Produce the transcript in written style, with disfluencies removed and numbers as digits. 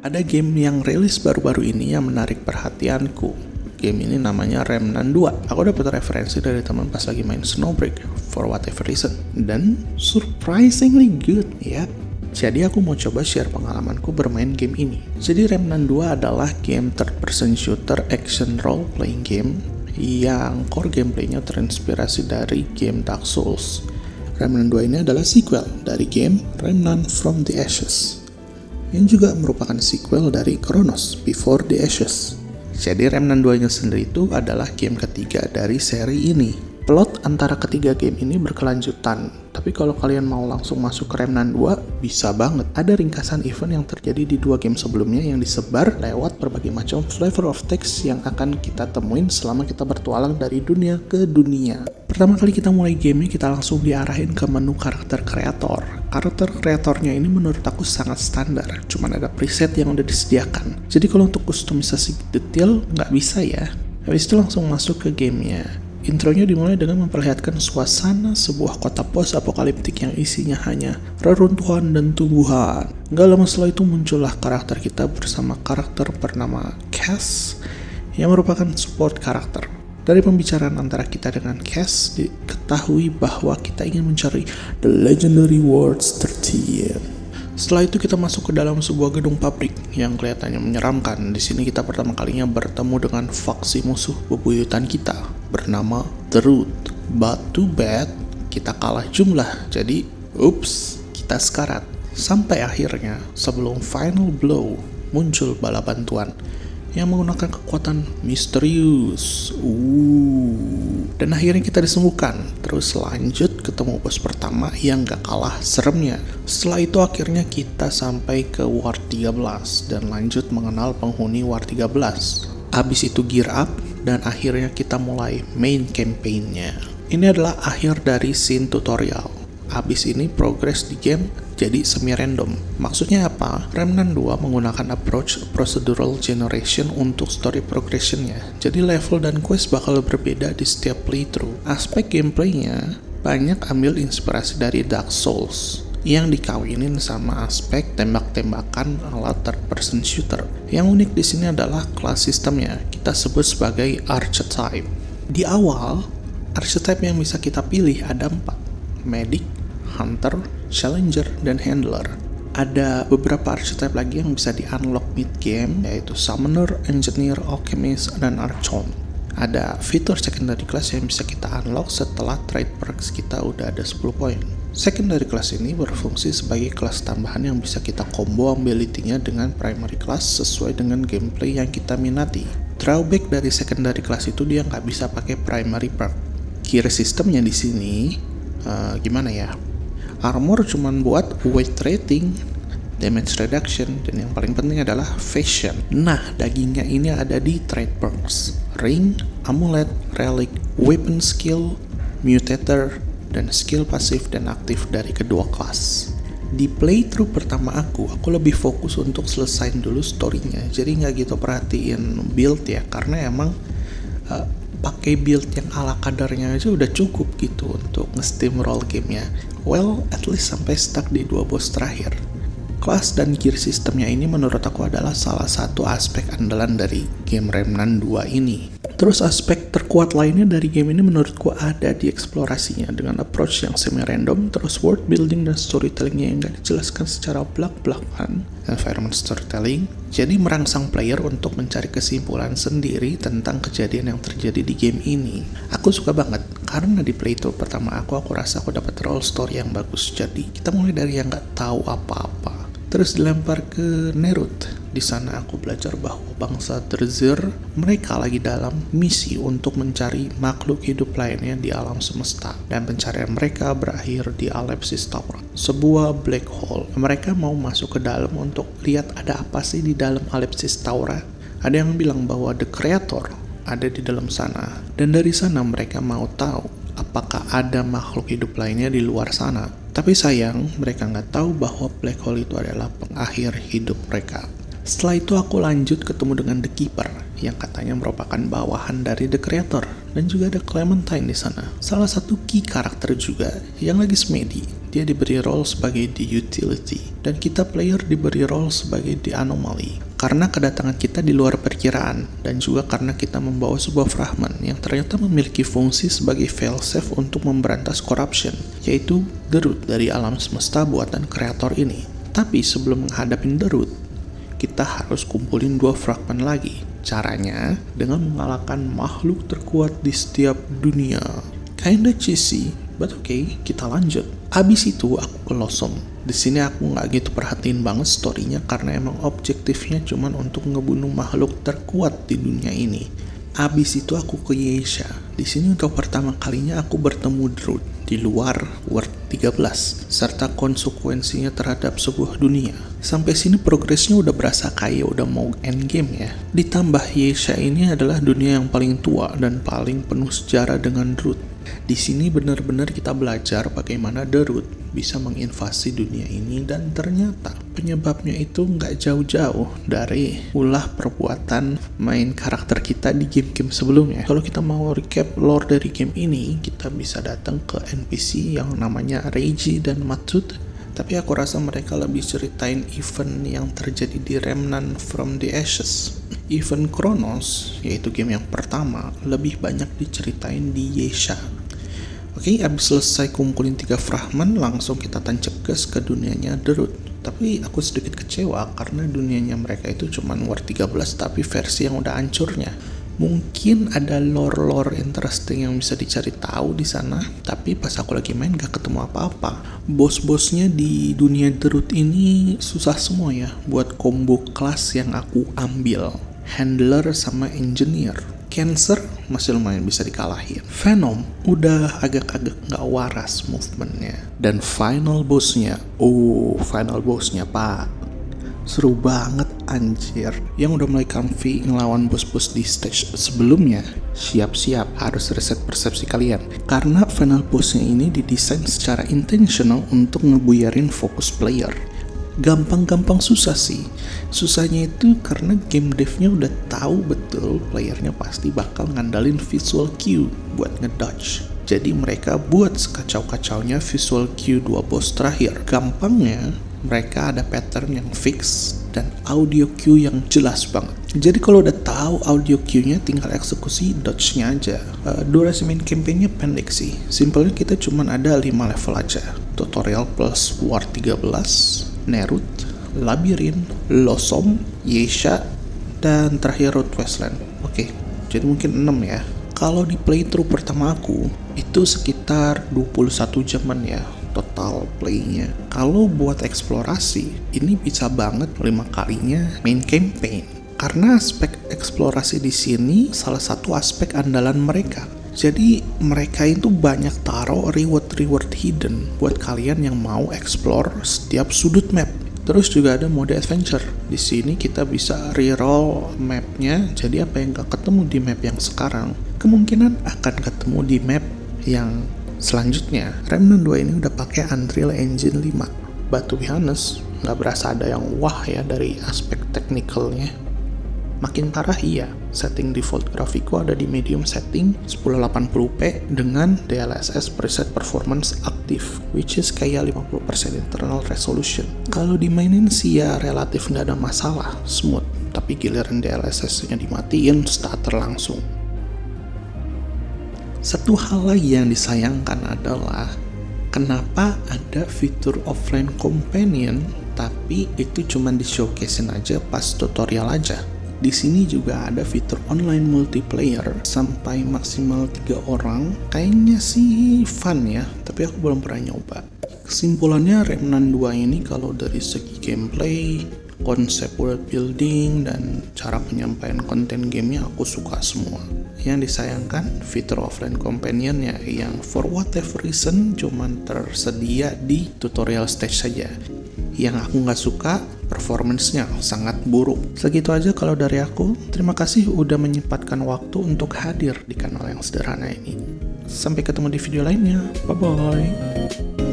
Ada game yang rilis baru-baru ini yang menarik perhatianku. Game ini namanya Remnant 2. Aku dapat referensi dari teman pas lagi main Snowbreak for whatever reason. Dan surprisingly good ya. Jadi aku mau coba share pengalamanku bermain game ini. Jadi Remnant 2 adalah game third person shooter action role playing game yang core gameplaynya terinspirasi dari game Dark Souls. Remnant 2 ini adalah sequel dari game Remnant from the Ashes, yang juga merupakan sequel dari Chronos Before the Ashes. Jadi Remnant 2-nya sendiri itu adalah game ketiga dari seri ini. Plot antara ketiga game ini berkelanjutan, tapi kalau kalian mau langsung masuk ke Remnant 2, bisa banget. Ada ringkasan event yang terjadi di dua game sebelumnya yang disebar lewat berbagai macam flavor of text yang akan kita temuin selama kita bertualang dari dunia ke dunia. Pertama kali kita mulai gamenya, kita langsung diarahin ke menu karakter kreator. Karakter kreatornya ini menurut aku sangat standar, cuman ada preset yang udah disediakan. Jadi kalau untuk kustomisasi detail, nggak bisa ya. Habis itu langsung masuk ke gamenya. Intronya dimulai dengan memperlihatkan suasana sebuah kota post-apokaliptik yang isinya hanya reruntuhan dan tumbuhan. Gak lama setelah itu muncullah karakter kita bersama karakter bernama Cass yang merupakan support karakter. Dari pembicaraan antara kita dengan Cass, diketahui bahwa kita ingin mencari The Legendary Wards 13. Setelah itu kita masuk ke dalam sebuah gedung pabrik yang kelihatannya menyeramkan. Di sini kita pertama kalinya bertemu dengan faksi musuh bebuyutan kita bernama The Root. But too bad, kita kalah jumlah. Jadi, kita sekarat. Sampai akhirnya, sebelum final blow, muncul bala bantuan yang menggunakan kekuatan misterius. Dan akhirnya kita disembuhkan. Terus lanjut ketemu bos pertama yang gak kalah seremnya. Setelah itu akhirnya kita sampai ke Ward 13 dan lanjut mengenal penghuni Ward 13. Abis itu gear up dan akhirnya kita mulai main campaign-nya. Ini adalah akhir dari scene tutorial. Abis ini progress di game jadi semi-random. Maksudnya apa? Remnant 2 menggunakan approach procedural generation untuk story progression-nya. Jadi level dan quest bakal berbeda di setiap playthrough. Aspek gameplaynya banyak ambil inspirasi dari Dark Souls yang dikawinin sama aspek tembak-tembakan ala third person shooter. Yang unik di sini adalah class sistemnya. Kita sebut sebagai archetype. Di awal, archetype yang bisa kita pilih ada 4. Medic, Hunter, Challenger, dan Handler. Ada beberapa archetype lagi yang bisa di-unlock mid-game, yaitu Summoner, Engineer, Alchemist, dan Archon. Ada fitur secondary class yang bisa kita unlock setelah trade perks kita udah ada 10 poin. Secondary class ini berfungsi sebagai kelas tambahan yang bisa kita combo ability-nya dengan primary class sesuai dengan gameplay yang kita minati. Drawback dari secondary class itu dia nggak bisa pakai primary perk. Gear systemnya di sini, gimana ya? Armor cuman buat weight rating, damage reduction, dan yang paling penting adalah fashion. Nah, dagingnya ini ada di trade perks. Ring, amulet, relic, weapon skill, mutator, dan skill pasif dan aktif dari kedua kelas. Di playthrough pertama aku lebih fokus untuk selesain dulu story-nya. Jadi nggak gitu perhatiin build ya, karena emang pakai build yang ala kadarnya aja udah cukup gitu untuk nge-steamroll gamenya. Well, at least sampai stuck di 2 boss terakhir. Class dan gear sistemnya ini menurut aku adalah salah satu aspek andalan dari game Remnant 2 ini. Terus aspek terkuat lainnya dari game ini menurutku ada di eksplorasinya dengan approach yang semi-random, terus world building dan storytellingnya yang gak dijelaskan secara belak-belakan, environment storytelling, jadi merangsang player untuk mencari kesimpulan sendiri tentang kejadian yang terjadi di game ini. Aku suka banget, karena di playthrough pertama aku rasa aku dapat role story yang bagus. Jadi kita mulai dari yang gak tahu apa-apa, terus dilempar ke Nerut. Di sana aku belajar bahwa bangsa Drzir mereka lagi dalam misi untuk mencari makhluk hidup lainnya di alam semesta, dan pencarian mereka berakhir di Alepsis Tower, sebuah black hole. Mereka mau masuk ke dalam untuk lihat ada apa sih di dalam Alepsis Tower. Ada yang bilang bahwa The Creator ada di dalam sana, dan dari sana mereka mau tahu apakah ada makhluk hidup lainnya di luar sana. Tapi sayang, mereka nggak tahu bahwa black hole itu adalah pengakhir hidup mereka. Setelah itu aku lanjut ketemu dengan The Keeper yang katanya merupakan bawahan dari The Creator, dan juga ada Clementine di sana. Salah satu key karakter juga yang lagi semedi. dia diberi role sebagai the utility, dan kita player diberi role sebagai the anomaly. Karena kedatangan kita di luar perkiraan, dan juga karena kita membawa sebuah fragment yang ternyata memiliki fungsi sebagai failsafe untuk memberantas corruption, yaitu The Root dari alam semesta buatan kreator ini. Tapi sebelum menghadapin The Root, kita harus kumpulin 2 fragment lagi. Caranya dengan mengalahkan makhluk terkuat di setiap dunia. Kinda cheesy, but okay, kita lanjut. Abis itu aku ke Losom. Di sini aku nggak gitu perhatiin banget storynya karena emang objektifnya cuman untuk ngebunuh makhluk terkuat di dunia ini. Abis itu aku ke Yeisha. Di sini untuk pertama kalinya aku bertemu Druid di luar World 13 serta konsekuensinya terhadap sebuah dunia. Sampai sini progresnya udah berasa kayak udah mau endgame ya. Ditambah Yeisha ini adalah dunia yang paling tua dan paling penuh sejarah dengan Druid. Di sini benar-benar kita belajar bagaimana The Root bisa menginvasi dunia ini, dan ternyata penyebabnya itu nggak jauh-jauh dari ulah perbuatan main karakter kita di game-game sebelumnya. Kalau kita mau recap lore dari game ini, kita bisa datang ke NPC yang namanya Reiji dan Matsut. Tapi aku rasa mereka lebih ceritain event yang terjadi di Remnant from the Ashes. Event Chronos, yaitu game yang pertama, lebih banyak diceritain di Yeisha. Oke, abis selesai kumpulin 3 fragment, langsung kita tancap gas ke dunianya The Root. Tapi aku sedikit kecewa karena dunianya mereka itu cuma World 13 tapi versi yang udah hancurnya. Mungkin ada lore-lore interesting yang bisa dicari tahu di sana, tapi pas aku lagi main gak ketemu apa-apa. Bos-bosnya di dunia The Root ini susah semua ya buat combo kelas yang aku ambil. Handler sama Engineer. Cancer masih lumayan bisa dikalahin. Venom udah agak-agak gak waras movementnya. Dan final bossnya pak, seru banget anjir. Yang udah mulai comfy ngelawan bos-bos di stage sebelumnya, siap-siap harus reset persepsi kalian. Karena final bossnya ini didesain secara intentional untuk ngebuyarin fokus player. Gampang-gampang susah sih. Susahnya itu karena game devnya udah tahu betul playernya pasti bakal ngandalin visual cue buat ngedodge. Jadi mereka buat sekacau-kacaunya visual cue 2 boss terakhir. Gampangnya mereka ada pattern yang fix dan audio cue yang jelas banget. Jadi kalau udah tahu audio cue-nya, tinggal eksekusi dodge-nya aja. Durasi main campaign-nya pendek sih. Simpelnya kita cuman ada 5 level aja. Tutorial plus War 13, Nerut, Labirin, Losom, Yeisha, dan terakhir Road Wasteland. Oke, jadi mungkin 6 ya. Kalau di playthrough pertama aku, itu sekitar 21 jaman ya total playnya. Kalau buat eksplorasi, ini bisa banget 5 kalinya main campaign. Karena aspek eksplorasi di sini salah satu aspek andalan mereka. Jadi mereka itu banyak taruh reward hidden buat kalian yang mau explore setiap sudut map. Terus juga ada mode adventure. Di sini kita bisa reroll mapnya. Jadi apa yang gak ketemu di map yang sekarang, kemungkinan akan ketemu di map yang selanjutnya. Remnant 2 ini udah pakai Unreal Engine 5. But to be honest, gak berasa ada yang wah ya dari aspek technicalnya. Makin parah iya, setting default grafikku ada di medium setting 1080p dengan DLSS preset performance aktif, which is kayak 50% internal resolution. Kalau dimainin sih ya relatif nggak ada masalah, smooth, tapi giliran DLSS-nya dimatiin, starter langsung. Satu hal lagi yang disayangkan adalah kenapa ada fitur offline companion, tapi itu cuma di-showcasein aja pas tutorial aja. Di sini juga ada fitur online multiplayer sampai maksimal 3 orang. Kayaknya sih fun ya, tapi aku belum pernah nyoba. Kesimpulannya Remnant 2 ini kalau dari segi gameplay, konsep world building, dan cara penyampaian konten gamenya aku suka semua. Yang disayangkan fitur offline companionnya yang for whatever reason cuman tersedia di tutorial stage saja. Yang aku nggak suka, performance-nya sangat buruk. Segitu aja kalau dari aku. Terima kasih udah menyempatkan waktu untuk hadir di kanal yang sederhana ini. Sampai ketemu di video lainnya. Bye-bye.